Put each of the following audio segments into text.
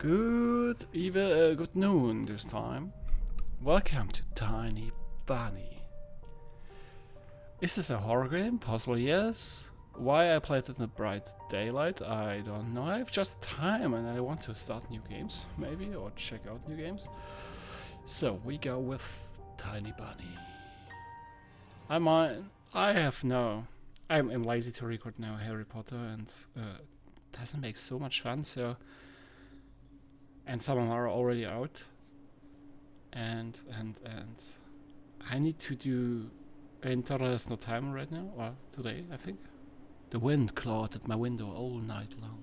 Good noon this time. Welcome to Tiny Bunny. Is this a horror game? Possibly yes. Why I played it in the bright daylight, I don't know. I have just time and I want to start new games, maybe, or check out new games. So we go with Tiny Bunny. I'm lazy to record now Harry Potter and doesn't make so much fun, so and some of them are already out. And I need to do Total has no time right now, or today I think. The wind clawed at my window all night long.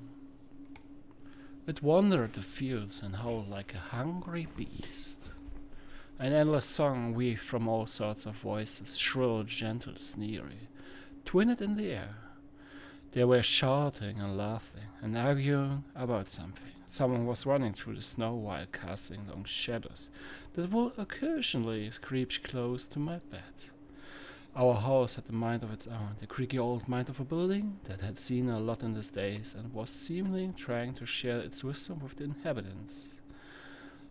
It wandered the fields and howled like a hungry beast. An endless song weaved from all sorts of voices, shrill, gentle, sneery, twinned in the air. They were shouting and laughing and arguing about something. Someone was running through the snow while casting long shadows that would occasionally creep close to my bed. Our house had a mind of its own, the creaky old mind of a building that had seen a lot in these days and was seemingly trying to share its wisdom with the inhabitants.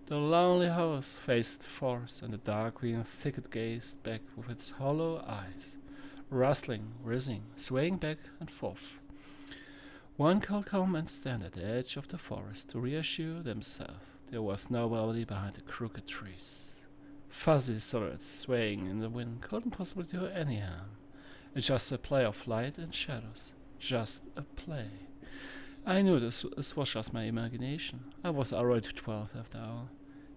The lonely house faced the forest, and the dark green thicket gazed back with its hollow eyes, rustling, rising, swaying back and forth. One could come and stand at the edge of the forest to reassure themselves there was nobody behind the crooked trees. Fuzzy silhouettes swaying in the wind couldn't possibly do any harm. It's just a play of light and shadows. Just a play. I knew this was just my imagination. I was already 12 after all.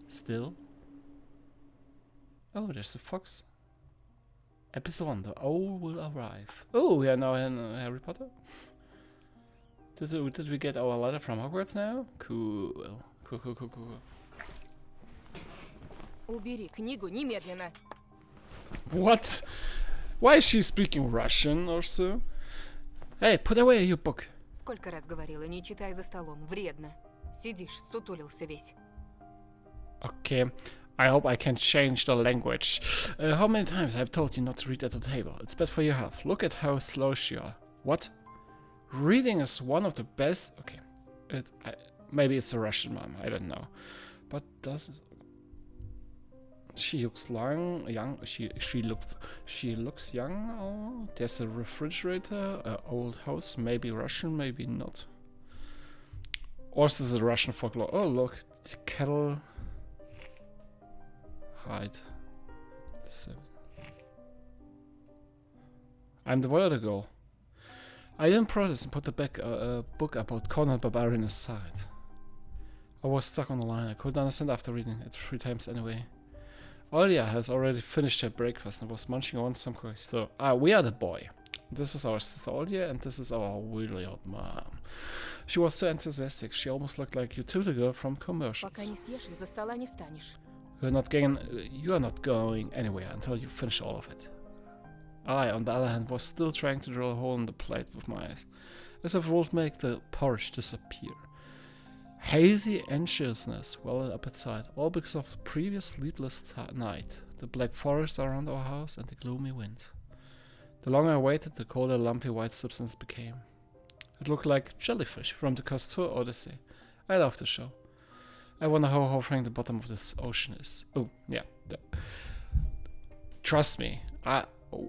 Still. Oh, there's a fox. Episode 1, the owl will arrive. Oh, we are now in Harry Potter. Did we get our letter from Hogwarts now? Cool. Cool. Убери книгу немедленно. What? Why is she speaking Russian or so? Hey, put away your book. Сколько раз говорила, не читай за столом, вредно. Сидишь, сутулился весь. Okay, I hope I can change the language. How many times I've told you not to read at the table? It's bad for your health. Look at how slow you are. What? Reading is one of the best. Okay, maybe it's a Russian mom. I don't know, but she looks young. She looks young. Oh, there's a refrigerator, an old house. Maybe Russian, maybe not. Or is this a Russian folklore? Oh, look, the kettle. Hide. I'm the vertigo. I didn't protest and put the book about Conan Barbarian aside. I was stuck on the line. I couldn't understand after reading it 3 times anyway. Olya has already finished her breakfast and was munching on some cookies. So, we are the boy. This is our sister Olya and this is our really old mom. She was so enthusiastic. She almost looked like your tutor girl from commercials. Пока не съешь, из-за стола не встанешь. You are not going anywhere until you finish all of it. I, on the other hand, was still trying to drill a hole in the plate with my eyes, as if it would make the porridge disappear. Hazy anxiousness welled up inside, all because of the previous sleepless night, the black forest around our house, and the gloomy wind. The longer I waited, the colder lumpy white substance became. It looked like jellyfish from the Cousteau Odyssey. I love the show. I wonder how hovering the bottom of this ocean is. Oh, yeah. Trust me,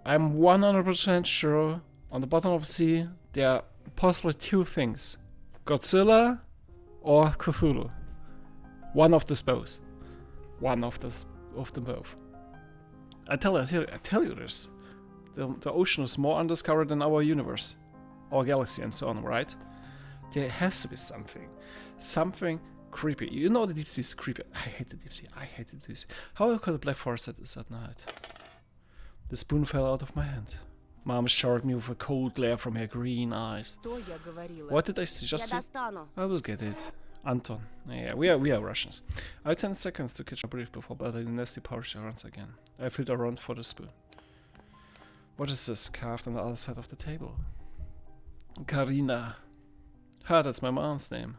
I'm 100% sure on the bottom of the sea there are possibly 2 things. Godzilla or Cthulhu. One of the both. One of them both. I tell you this. The ocean is more undiscovered than our universe, our galaxy and so on, right? There has to be something. Something creepy. You know the deep sea is creepy. I hate the deep sea. How could the black forest at this at night? The spoon fell out of my hand. Mom showered me with a cold glare from her green eyes. What did I just say? I will get it. Anton. Yeah, we are Russians. I have 10 seconds to catch a brief before battling the nasty porridge runs again. I filled around for the spoon. What is this carved on the other side of the table? Karina. That's my mom's name.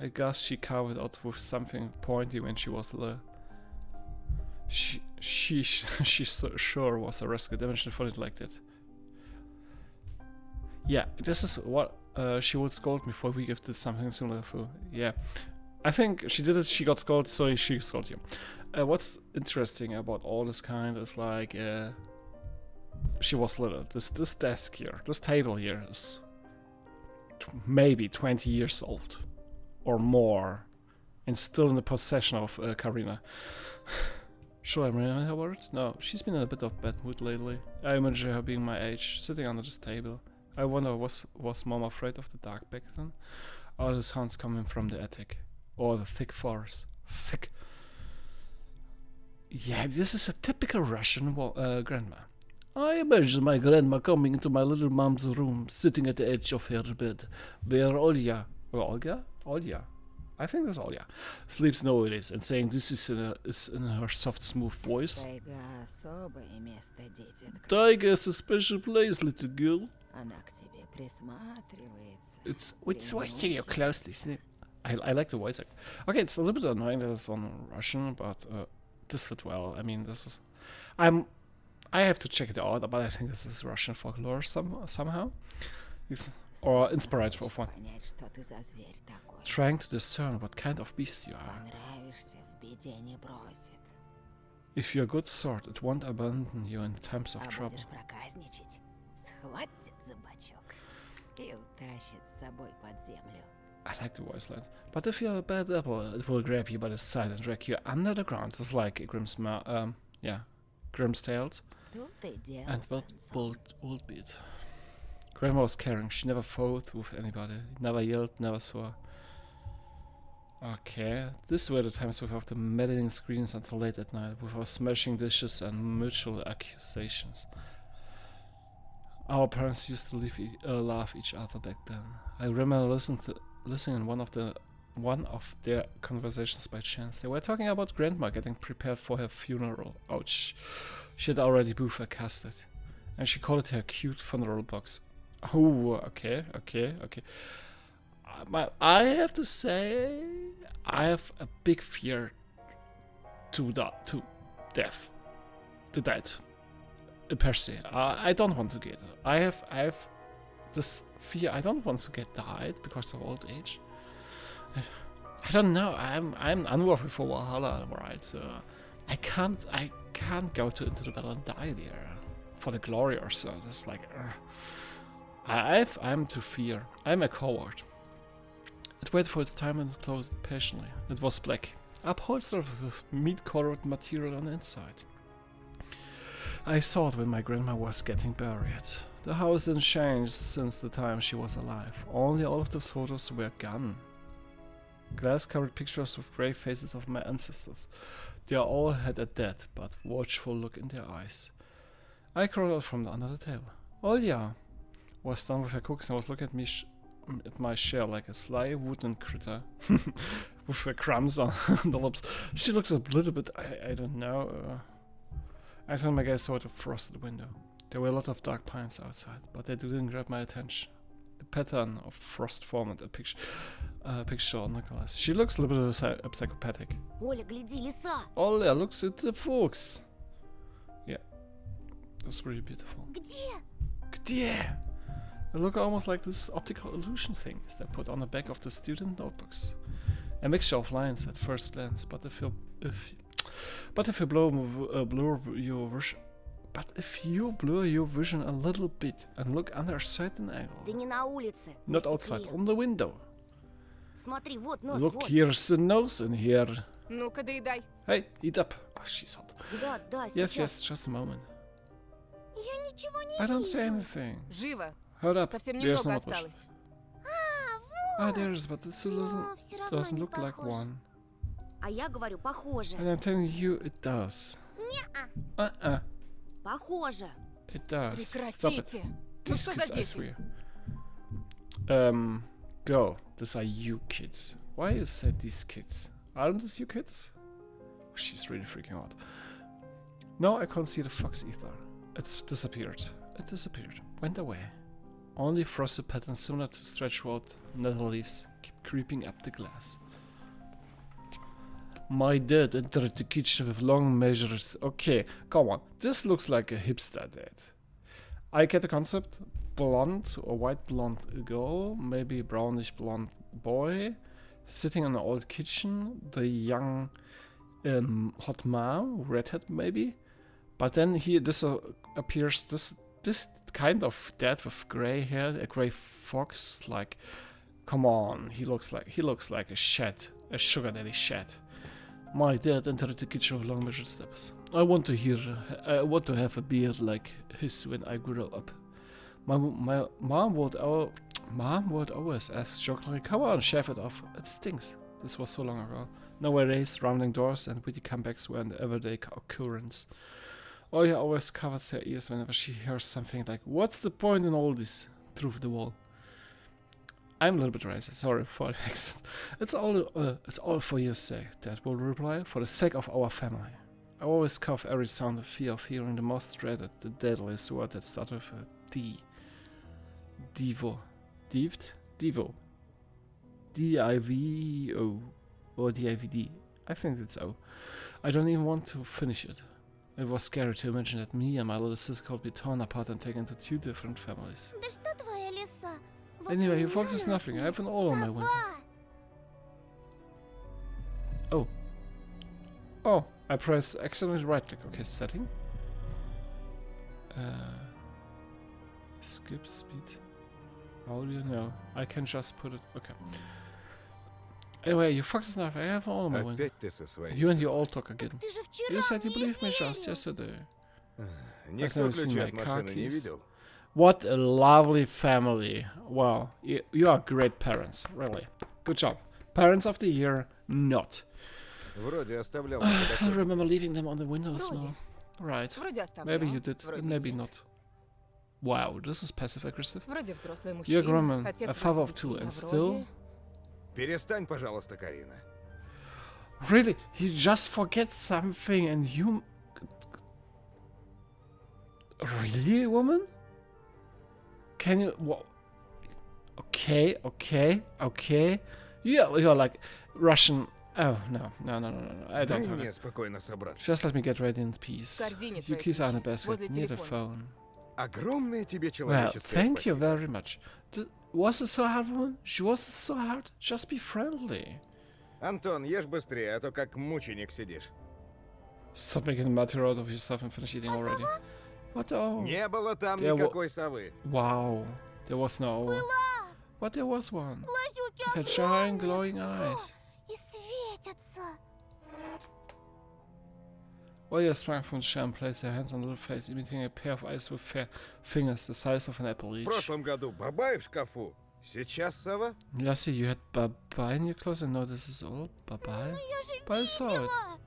I guess she carved it out with something pointy when she was little. She sure was a rescue. I mentioned for it like that. Yeah, this is what she would scold me for if we did something similar. So yeah, I think she did it, she got scolded, so she scolded you. What's interesting about all this kind is like, she was little. This desk here, this table here is maybe 20 years old or more, and still in the possession of Karina. Should I remember her about it? No, she's been in a bit of bad mood lately. I imagine her being my age, sitting under this table. I wonder, was Mom afraid of the dark back then? Or the sounds coming from the attic? Or the thick forest? Thick. Yeah, this is a typical Russian grandma. I imagine my grandma coming into my little mom's room, sitting at the edge of her bed, where Olya, Olya, I think that's Olya, sleeps nowadays, and saying this is in her soft, smooth voice. Тайга особое место, детятка. Taiga is a special place, little girl. Она к тебе присматривается. It's watching you closely, Snip. I like the voice. Okay, it's a little bit annoying that it's on Russian, but this fit well. I mean, this is... I have to check it out, but I think this is Russian folklore somehow. Or inspired of one. Понять, что ты за зверь такой. Trying to discern what kind of beast you are. Понравишься, в беде не бросит. If you're a good sort, it won't abandon you in times of А trouble. будешь проказничать, схватит за бочок и утащит с собой под землю. I like the voice line. But if you're a bad apple, it will grab you by the side and drag you under the ground. It's like Grimm's Grimm's Tales. Тут и дело, And what Санцо. old beat. Grandma was caring. She never fought with anybody. Never yelled, never swore. Okay, these were the times without the meddling screens until late at night, without smashing dishes and mutual accusations. Our parents used to laugh each other back then. I remember listening in one of their conversations by chance. They were talking about Grandma getting prepared for her funeral. Ouch. She had already bought casted, and she called it her cute funeral box. Oh, okay. I have to say, I have a big fear to death, to death, per se. I don't want to get. I have this fear. I don't want to get died because of old age. I don't know. I'm unworthy for Valhalla, right? So I can't go into the battle and die there for the glory or so. It's like I'm too fear. I'm a coward. It waited for its time and closed patiently. It was black, upholstered with meat-colored material on the inside. I saw it when my grandma was getting buried. The house didn't change since the time she was alive. Only all of the photos were gone. Glass-covered pictures with grey faces of my ancestors. They all had a dead but watchful look in their eyes. I crawled out from under the table. Olya was done with her cooks and was looking at me at my share like a sly wooden critter with her crumbs on the lips. She looks a little bit, I don't know. I turned my gaze toward the frosted window. There were a lot of dark pines outside, but they didn't grab my attention. The pattern of frost formed a picture on the glass. She looks a little bit psychopathic. Оля, гляди, лиса! Olya looks at the fox. Yeah, that's really beautiful. Где? Где? They look almost like this optical illusion things they put on the back of the student notebooks. A mixture of lines at first glance, but if you blur your vision a little bit and look under a certain angle, Да не на улице, на not стекле. outside, on the window. Смотри, вот нос, Look, вот. here's the nose in here. Ну-ка, доедай. Hey, eat up. Oh, she's hot. Да, да, Yes, сейчас. just a moment. Я ничего не I don't say вижу. anything. Живо. Hold up. Совсем There's немного not much. осталось. Ah, there's, but this Но doesn't все равно не look like похож. one. А я говорю, похоже. And I'm telling you, it does. Не-а. Похоже. It does. Stop it. Прекратите. Ну These что за kids, I дети? swear. Go. These are you kids. Why you said these kids? Aren't these you kids? She's really freaking out. No, I can't see the fox either. It's disappeared. It disappeared. Went away. Only frosted patterns similar to stretch out nettle leaves keep creeping up the glass. My dad entered the kitchen with long measures. Okay, come on. This looks like a hipster dad. I get the concept. Blonde or white blonde girl, maybe brownish blonde boy. sitting in an old kitchen, the young hot mom, redhead maybe. But then here appears this kind of dad with gray hair, a gray fox. Like, come on, he looks like a shed, a sugar daddy shed. My dad entered the kitchen with long measured steps. I want to have a beard like his when I grow up. My mom would always ask jokingly, "Come on, shave it off. It stinks." This was so long ago. Nowadays, rounding doors and witty comebacks were an everyday occurrence. Oya always covers her ears whenever she hears something like, "What's the point in all this?" through the wall. I'm a little bit racist, sorry for the accent. It's all for your sake, Dad will reply, for the sake of our family. I always cough every sound of fear of hearing the most dreaded, the deadliest word that starts with a D. Divo. Dived? Divo. D-I-V-O. Or D-I-V-D. I think it's O. I don't even want to finish it. It was scary to imagine that me and my little sister could be torn apart and taken to 2 different families. Да что твоя лиса? Вот Anyway, you не focus надо. nothing. I have an all on my window. Сова. Oh, I press accidentally right click. Okay, setting. Skip speed. Audio, no. I can just put it. Okay. Anyway, you focus nothing. I have an all on my window. Опять ты со своей. You and your all talk again. Ты же вчера You said you мне believed me just верил. yesterday. Никто never seen ключи my от машины не khakis. видел. What a lovely family. Wow, you are great parents, really. Good job. Parents of the year, not. Вроде оставлял на I подоконнике. remember leaving them on the windowsill. Вроде. Right. Вроде оставлял, Maybe you did, вроде maybe нет. not. Wow, this is passive aggressive. Вроде взрослый You're a мужчина, grown man, отец a father of двоих 2, детей, and а still. вроде- Перестань, пожалуйста, Карина. Really? He just forgets something and you. Really, woman? Can you. What? Okay. You're like Russian. Oh, no. I Дай don't have мне it. спокойно собраться. Just let me get ready in peace. В корзине You твои keys are in the ключи, basket возле near the телефона. phone. Огромное тебе Well, человеческое thank you спасибо. very much. Was it so hard, woman? She wasn't so hard. Just be friendly. Антон, ешь быстрее, а то как мученик сидишь. Stop making a matter out of yourself and finish eating already. What? Oh. Не было там Я никакой совы. Wow. There was no. Была. But there was one. Глазюки With her giant огромные. glowing eyes. И светятся. Oya sprang from the chair and placed her hands on the little face, imitating a pair of eyes with fair fingers the size of an apple В each. прошлом году бабай в шкафу. Сейчас сова. Lassie, you had Baba in your closet, and now this is all Baba? Я же But I saw it. видела.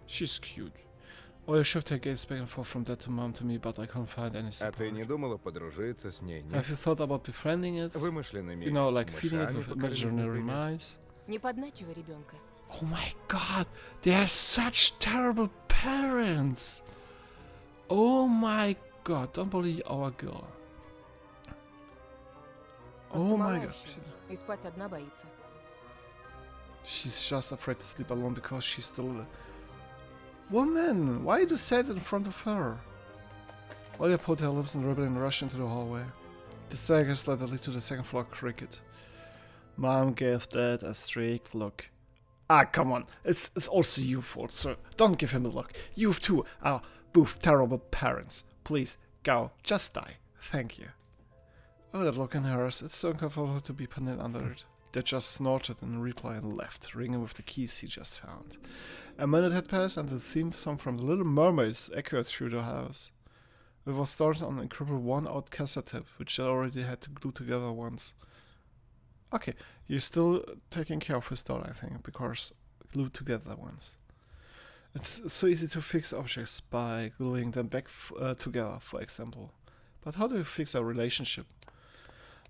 She's cute. Oya shifted her gaze back and forth from that to mom to me, but I couldn't find any А support. ты не думала подружиться с ней? Нет? Have you thought about befriending it? Вымышленными You know, like feeding it мышами, with по крайней imaginary мере. mice? Не подначивай ребенка. Oh my god, they are such terrible parents! Oh my god, don't believe our girl. Просто Oh мала my god. еще, и спать одна боится. She's just afraid to sleep alone because she's still a woman. Why do you say that in front of her? Oya put her lips and ribbon and rushed into the hallway. The staircase led lead to the second floor cricket. Mom gave Dad a strict look. Ah, come on. It's also your fault, sir. Don't give him a look. You two are both terrible parents. Please, go. Just die. Thank you. Oh, that look in hers. It's so uncomfortable to be pinned under it. Dad just snorted in reply and left, ringing with the keys he just found. A minute had passed and the theme song from The Little Mermaids echoed through the house. It was started on a crippled one-out cassette tape, which they already had to glue together once. Okay, you're still taking care of his daughter, I think, because glued together once. It's so easy to fix objects by gluing them back together, for example. But how do you fix a relationship?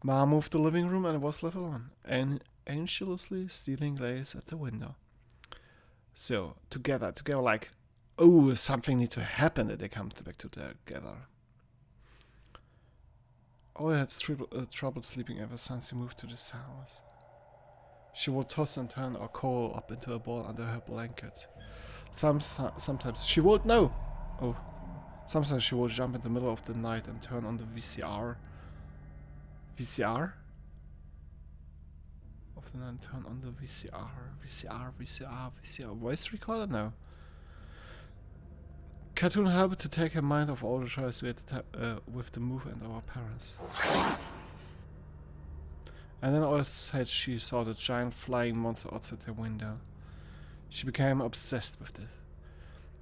Ma moved the living room and was left alone, and anxiously stealing glaze at the window. So, together, like, oh, something need to happen that they come back together. Oya had trouble sleeping ever since he moved to this house. She would toss and turn or curl up into a ball under her blanket. Sometimes she would Sometimes she would jump in the middle of the night and turn on the VCR. VCR? of the night, turn on the VCR. Voice recorder? No. Cartoon helped to take her mind off all the choice we had with the move and our parents. And then all of a sudden she saw the giant flying monster outside the window. She became obsessed with it.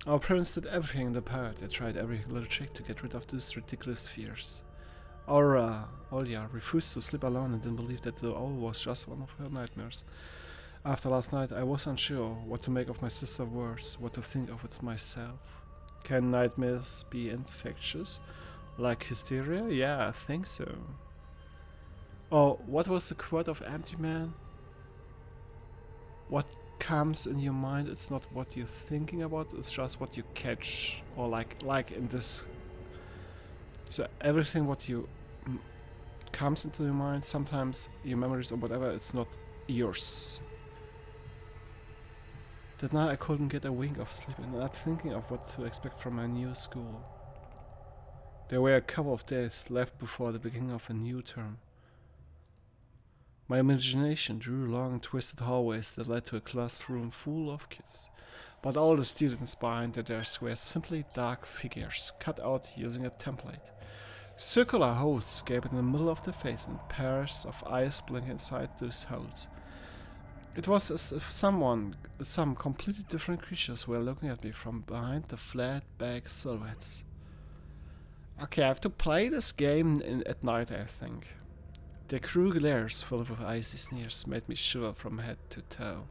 Our parents did everything in their power. They tried every little trick to get rid of these ridiculous fears. Olya refused to sleep alone and didn't believe that the owl was just one of her nightmares. After last night, I was unsure what to make of my sister's words, what to think of it myself. Can nightmares be infectious? Like hysteria? Yeah, I think so. Oh, what was the quote of Empty Man? What comes in your mind, it's not what you're thinking about, it's just what you catch. Or like in this. So everything what you comes into your mind, sometimes your memories or whatever, it's not yours. That night I couldn't get a wink of sleep and not thinking of what to expect from my new school. There were a couple of days left before the beginning of a new term. My imagination drew long twisted hallways that led to a classroom full of kids. But all the students behind the desks were simply dark figures, cut out using a template. Circular holes gaped in the middle of the face and pairs of eyes blinked inside those holes. It was as if some completely different creatures were looking at me from behind the flat back silhouettes. Okay, I have to play this game at night, I think. Their cruel glares filled with icy sneers made me shiver from head to toe.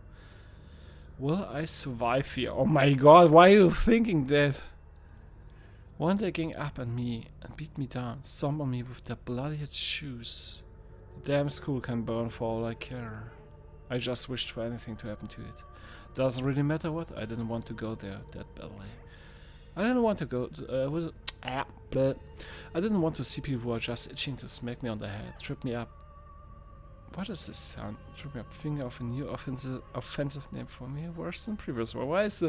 Will I survive here? Oh my god, why are you thinking that? One day gang up on me and beat me down, stomp on me with their bloodied shoes. The damn school can burn for all I care. I just wished for anything to happen to it. Doesn't really matter what, I didn't want to go there that badly. I didn't want to go I didn't want to see people who are just itching to smack me on the head, trip me up. What is this sound? Trip me up, thinking of a new offensive name for me, worse than previous one. Why is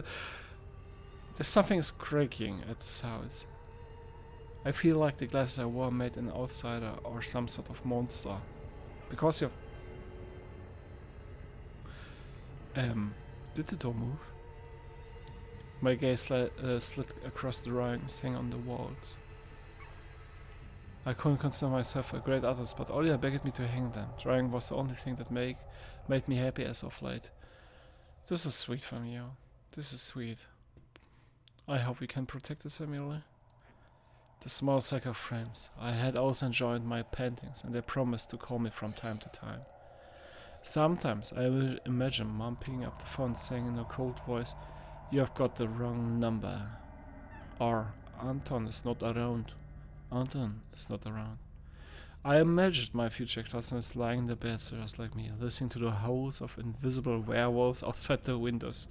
there's something is creaking at the sounds. I feel like the glasses I wore made an outsider or some sort of monster. Because you have... did the door move? My gaze slid across the drawings hanging on the walls. I couldn't consider myself a great artist, but Olya begged me to hang them. Drawing was the only thing that made me happy as of late. This is sweet from you. This is sweet. I hope we can protect this family. The small circle of friends. I had also enjoyed my paintings, and they promised to call me from time to time. Sometimes I will imagine Mom picking up the phone saying in a cold voice, "You have got the wrong number." Or, "Anton is not around. Anton is not around." I imagined my future classmates lying in their beds just like me, listening to the howls of invisible werewolves outside the windows.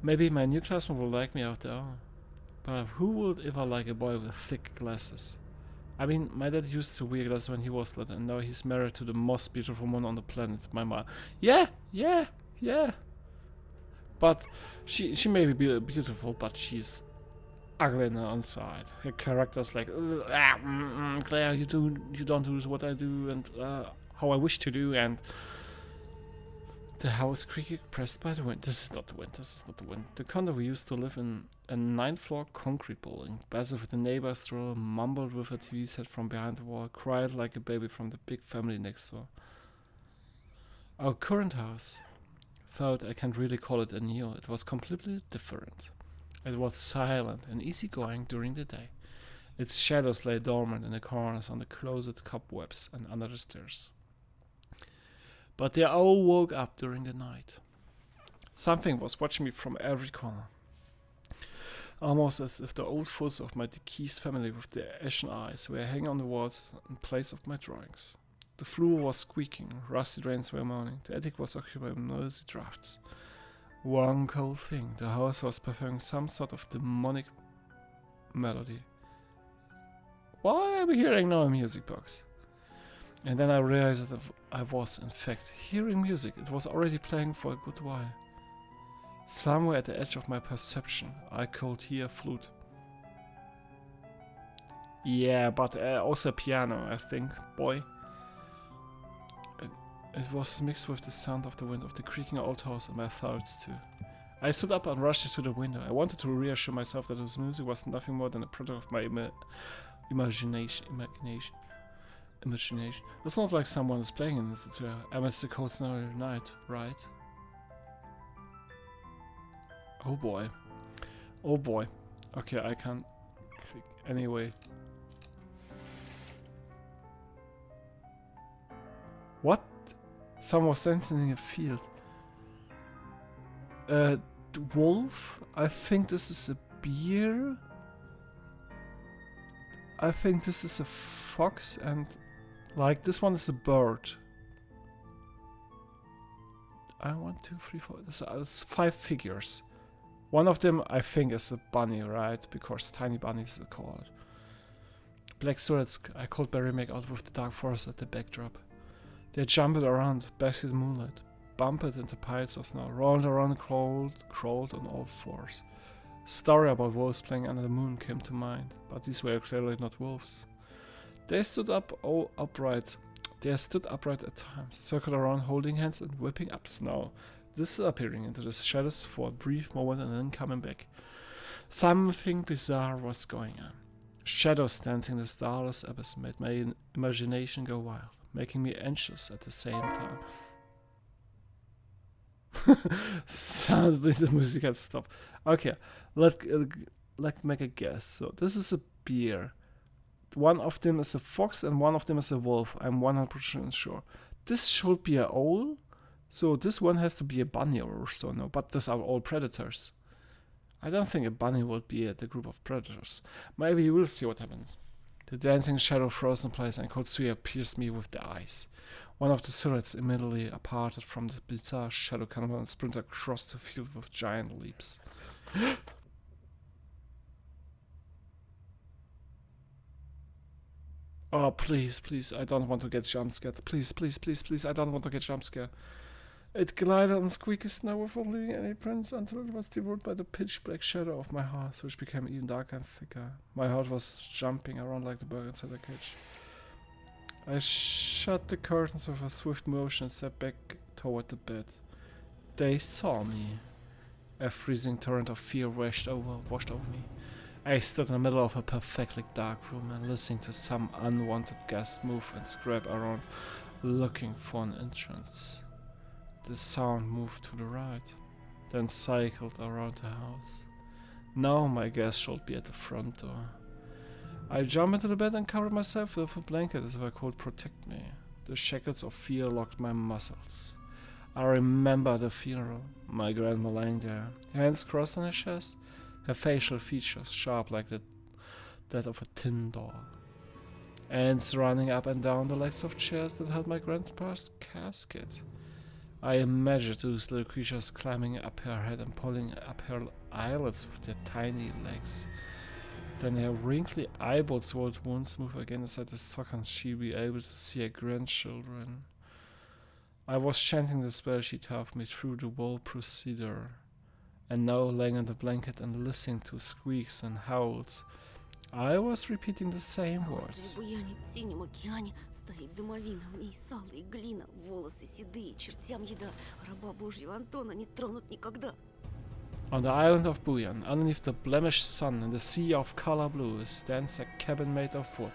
Maybe my new classmate will like me after all. But who would ever like a boy with thick glasses? I mean, my dad used to wear glasses when he was little, and now he's married to the most beautiful woman on the planet, my mom. Yeah. But she may be beautiful, but she's ugly on the inside. Her character's like, Claire, you don't do what I do, and how I wish to do, and the house creaking pressed by the wind. This is not the wind. The condo we used to live in, a 9th-floor concrete building. Basil with the neighbor's stroller, mumbled with a TV set from behind the wall, cried like a baby from the big family next door. Our current house, though I can't really call it a new, it was completely different. It was silent and easygoing during the day. Its shadows lay dormant in the corners on the closet cobwebs and under the stairs. But they all woke up during the night. Something was watching me from every corner. Almost as if the old photos of my deceased family with their ashen eyes were hanging on the walls in place of my drawings. The floor was squeaking, rusty drains were moaning, the attic was occupied by noisy drafts. One cold thing, the house was performing some sort of demonic melody. Why am I hearing no music box? And then I realized that I was, in fact, hearing music. It was already playing for a good while. Somewhere at the edge of my perception, I could hear a flute. Yeah, but also a piano, I think, boy. It was mixed with the sound of the wind, of the creaking old house, and my thoughts too. I stood up and rushed to the window. I wanted to reassure myself that this music was nothing more than a product of my imagination. It's not like someone is playing in it amidst the cold snowy night, right? Oh boy. Oh boy. Okay, I can't click anyway. What? Someone was dancing in a field. The wolf? I think this is a bear. I think this is a fox, and like this one is a bird. I 1, 2, 3, 4. It's 5 figures. One of them I think is a bunny, right? Because tiny bunnies are called. Black silhouettes I called Barry make out with the dark forest at the backdrop. They jumped around, basked in the moonlight, bumped into piles of snow, rolled around, crawled on all fours. Story about wolves playing under the moon came to mind, but these were clearly not wolves. They stood upright. They stood upright at times, circled around, holding hands and whipping up snow, disappearing into the shadows for a brief moment and then coming back. Something bizarre was going on. Shadows dancing in the starless abyss made my imagination go wild, making me anxious at the same time. Suddenly the music had stopped. Okay, let's make a guess. So this is a bear. One of them is a fox and one of them is a wolf. I'm 100% sure. This should be an owl. So this one has to be a bunny or so. No, but these are all predators. I don't think a bunny would be at the group of predators. Maybe we'll see what happens. The dancing shadow froze in place and Kotsuya pierced me with the eyes. One of the silhouettes immediately parted from the bizarre shadow canopy and sprinted across the field with giant leaps. Oh, please, please, I don't want to get jump scared. Please, please, please, please, I don't want to get jump scared. It glided on squeaky snow without leaving any prints until it was devoured by the pitch black shadow of my heart, which became even darker and thicker. My heart was jumping around like the bird inside a cage. I shut the curtains with a swift motion and stepped back toward the bed. They saw me. A freezing torrent of fear washed over me. I stood in the middle of a perfectly dark room and listening to some unwanted guest move and scrape around, looking for an entrance. The sound moved to the right, then cycled around the house. Now my guest should be at the front door. I jumped into the bed and covered myself with a blanket as if I could protect me. The shackles of fear locked my muscles. I remember the funeral, my grandma lying there, hands crossed on her chest, her facial features sharp like that of a tin doll. Ants running up and down the legs of chairs that held my grandpa's casket. I imagined those little creatures climbing up her head and pulling up her eyelids with their tiny legs. Then her wrinkly eyeballs would once move again inside the sock and she'd be able to see her grandchildren. I was chanting the spell she taught me through the whole procedure, and now laying on the blanket and listening to squeaks and howls, I was repeating the same words. В синем океане стоит домовина, в ней сало и глина, волосы седые, чертям еда, раба Божьего Антона не тронут никогда. On the island of Buyan, underneath the blemished sun in the sea of color blue, stands a cabin made of wood.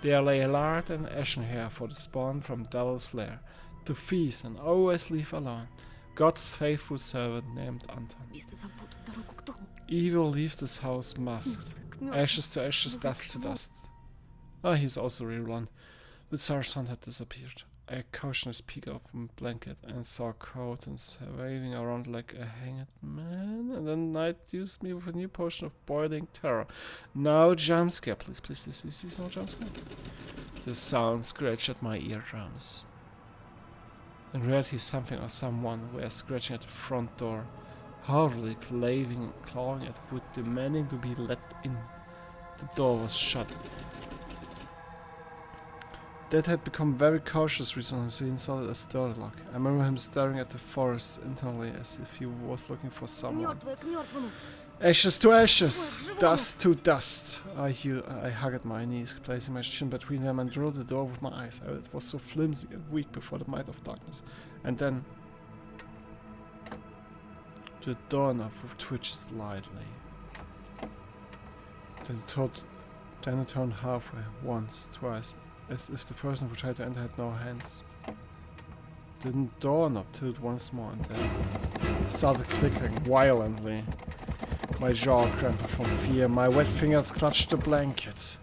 There lay a lard and ashen hair for the spawn from Devil's Lair, to feast and always leave alone. God's faithful servant named Anton. Бесы забудут дорогу к дому. Evil leaves this house must. Ashes to ashes, dust to dust. Oh, he's also real. Bizarre sun had disappeared. I cautiously peeked out from the blanket and saw curtains waving around like a hanged man, and then night used me with a new potion of boiling terror. No jump scare, please, please, please, please, please, no jump scare. The sound scratched at my eardrums. In reality, something or someone were scratching at the front door, horribly clawing at wood, demanding to be let in. The door was shut. Dad had become very cautious recently, so he installed a door lock. I remember him staring at the forest internally as if he was looking for someone. Мертвая к мертвому. Ashes to ashes, Живому. dust to dust. I hugged my knees, placing my chin between them and drilled the door with my eyes. It was so flimsy and weak before the might of darkness. And then the doorknob twitched slightly. Then it turned halfway, once, twice, as if the person who tried to enter had no hands. The doorknob tilted once more and then started clicking violently. My jaw cramped from fear. My wet fingers clutched the blanket.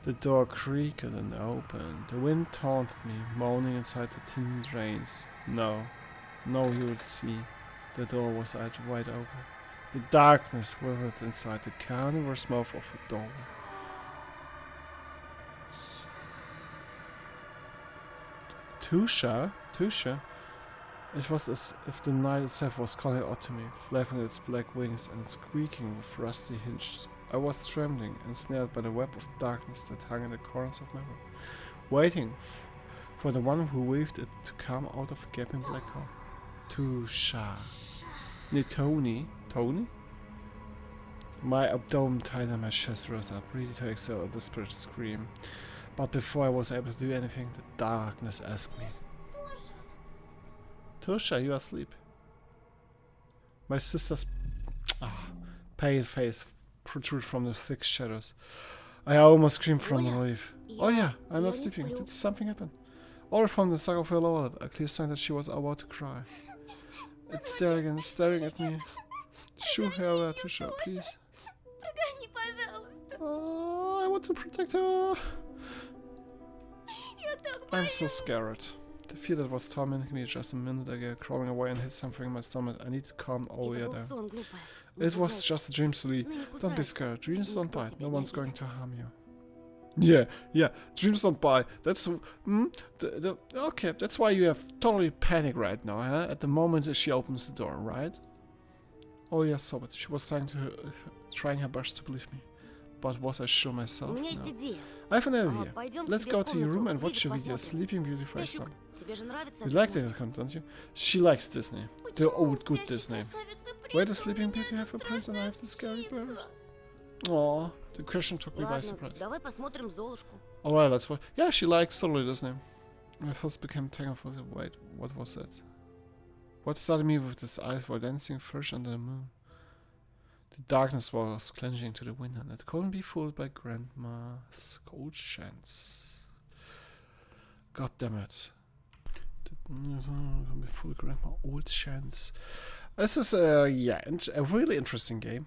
The door creaked and opened. The wind taunted me, moaning inside the tin drains. No, you would see. The door was wide open. The darkness withered inside the carnivorous mouth of the door. Tusha? It was as if the night itself was calling out to me, flapping its black wings and squeaking with rusty hinges. I was trembling, ensnared by the web of darkness that hung in the corners of my room, waiting for the one who weaved it to come out of a gaping black hole. Tusha. Tony? My abdomen tightened and my chest rose up, ready to exhale a desperate scream. But before I was able to do anything, the darkness asked me. Tusha, you are asleep. My sister's pale face protruded from the thick shadows. I almost screamed from relief. Oh yeah, I'm not sleeping. Did something happen? All from the suck of her lower lip, a clear sign that she was about to cry. It's staring at me. Shoo her away, Tusha, please. Прогони, пожалуйста. Oh, I want to protect her. Я так I'm so scared. The fear that was tormenting me just a minute ago, crawling away and hit something in my stomach. I need to calm all the Это был other. сон, глупая. It was just a dream, silly. Сны не Don't be кусаются. scared. Dreams don't Никто bite. тебя No не one's going обидит. to harm you. Yeah. Dreams don't bite. That's okay. That's why you have totally panic right now, huh? At the moment she opens the door, right? Oh yeah, so but she was trying her best to believe me. But was I sure У myself? меня есть No. идея. I have an idea. Пойдем к Let's тебе go в to your room комнату, and watch a Вивик video, посмотрим. Sleeping Beauty for Песик, Son. тебе же нравится You этот like мультик? that, don't you? She likes Disney. The old good Disney. Красавица, Where does Sleeping Beauty have a prince and I have the scary bird? Aw, the question took me by Ладно, surprise. давай посмотрим Золушку. Alright, let's watch. Yeah, she likes totally Disney. My thoughts became tangled for the wait, what was that? What started me with his eyes were dancing fresh under the moon? The darkness was clenching to the window, and it couldn't be fooled by Grandma's cold chance. God damn it. Couldn't be fooled by Grandma's old chance. This is a really interesting game.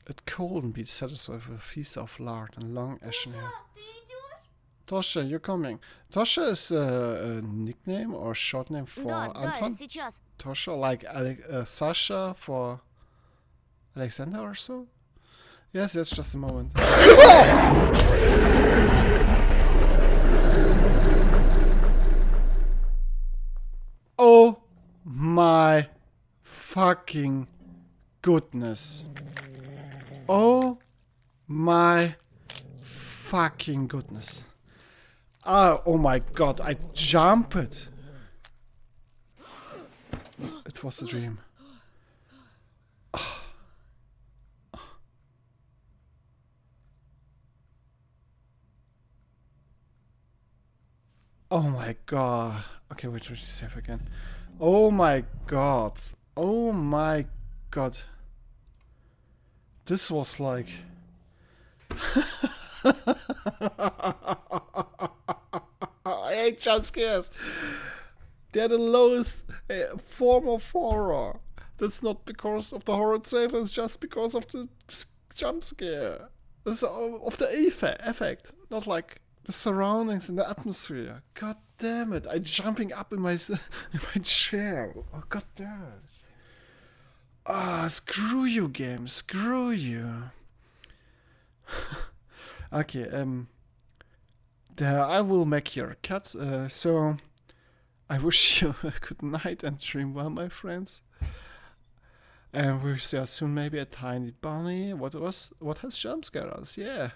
It couldn't be satisfied with a feast of lard and long ashen hair. Ты идешь? Tosha, you're coming. Tosha is a nickname or short name for Да, да, Anton? сейчас. Tosha, like Sasha for Alexander or so? Yes, just a moment. Oh my fucking goodness. Oh my fucking goodness. Oh my god, I jumped. It was a dream. Oh my god. Okay, wait, save again. Oh my god. Oh my god. This was like... I hate jump scares. They're the lowest form of horror. That's not because of the horror itself, it's just because of the jump scare. It's of the effect, not like the surroundings and the atmosphere. God damn it! I'm jumping up in my chair. Oh god damn it! Ah, screw you, game. Screw you. Okay, I will make your cut. So I wish you a good night and dream well, my friends. And we'll see you soon. Maybe a tiny bunny. What has jump scared us? Yeah.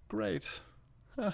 Great. Huh.